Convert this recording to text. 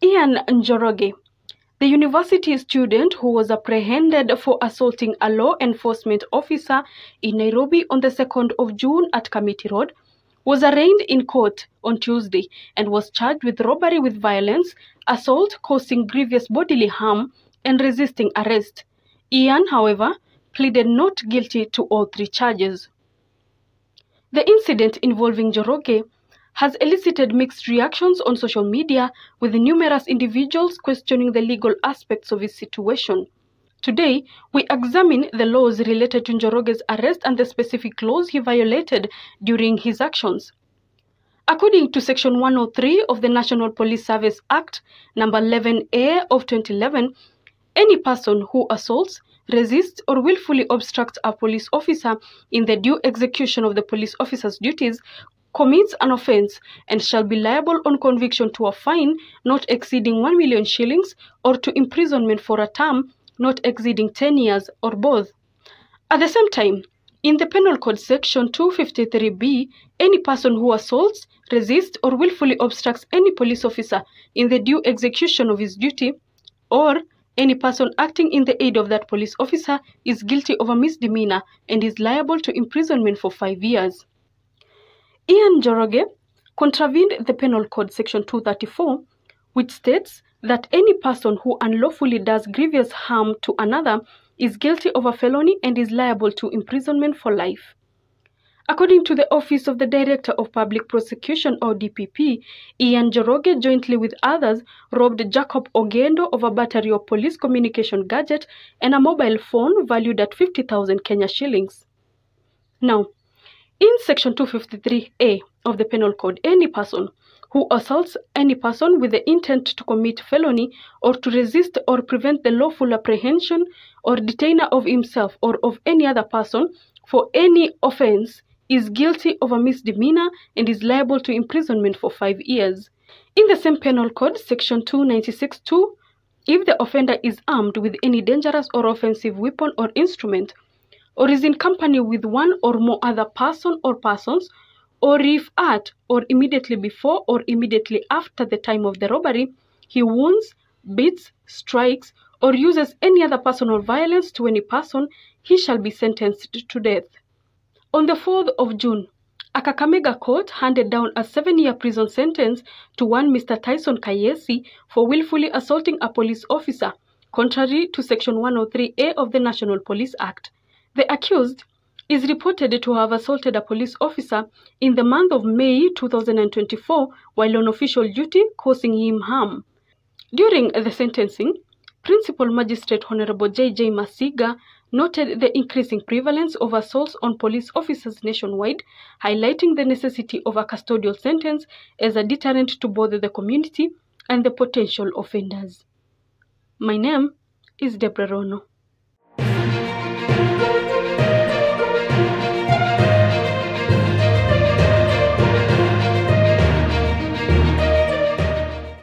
Ian Njoroge, the university student who was apprehended for assaulting a law enforcement officer in Nairobi on the 2nd of June at Committee Road, was arraigned in court on Tuesday and was charged with robbery with violence, assault causing grievous bodily harm, and resisting arrest. Ian, however, pleaded not guilty to all three charges. The incident involving Njoroge has elicited mixed reactions on social media, with numerous individuals questioning the legal aspects of his situation. Today, we examine the laws related to Njoroge's arrest and the specific laws he violated during his actions. According to Section 103 of the National Police Service Act, number 11A of 2011, any person who assaults, resists, or willfully obstructs a police officer in the due execution of the police officer's duties commits an offence and shall be liable on conviction to a fine not exceeding 1 million shillings or to imprisonment for a term not exceeding 10 years or both. At the same time, in the Penal Code Section 253B, any person who assaults, resists, or willfully obstructs any police officer in the due execution of his duty, or any person acting in the aid of that police officer, is guilty of a misdemeanor and is liable to imprisonment for 5 years. Ian Njoroge contravened the Penal Code Section 234, which states that any person who unlawfully does grievous harm to another is guilty of a felony and is liable to imprisonment for life. According to the Office of the Director of Public Prosecution, or DPP, Ian Njoroge, jointly with others, robbed Jacob Ogendo of a battery of police communication gadget and a mobile phone valued at 50,000 Kenya shillings. Now, in Section 253A of the Penal Code, any person who assaults any person with the intent to commit felony or to resist or prevent the lawful apprehension or detainer of himself or of any other person for any offence is guilty of a misdemeanor and is liable to imprisonment for 5 years. In the same Penal Code, Section 296(2), if the offender is armed with any dangerous or offensive weapon or instrument, or is in company with one or more other person or persons, or if at or immediately before or immediately after the time of the robbery, he wounds, beats, strikes, or uses any other personal violence to any person, he shall be sentenced to death. On the 4th of June, a Kakamega court handed down a 7-year prison sentence to one Mr. Tyson Kayesi for willfully assaulting a police officer, contrary to Section 103A of the National Police Act. The accused is reported to have assaulted a police officer in the month of May 2024 while on official duty, causing him harm. During the sentencing, Principal Magistrate Honorable J.J. Masiga noted the increasing prevalence of assaults on police officers nationwide, highlighting the necessity of a custodial sentence as a deterrent to both the community and the potential offenders. My name is Deborah Rono.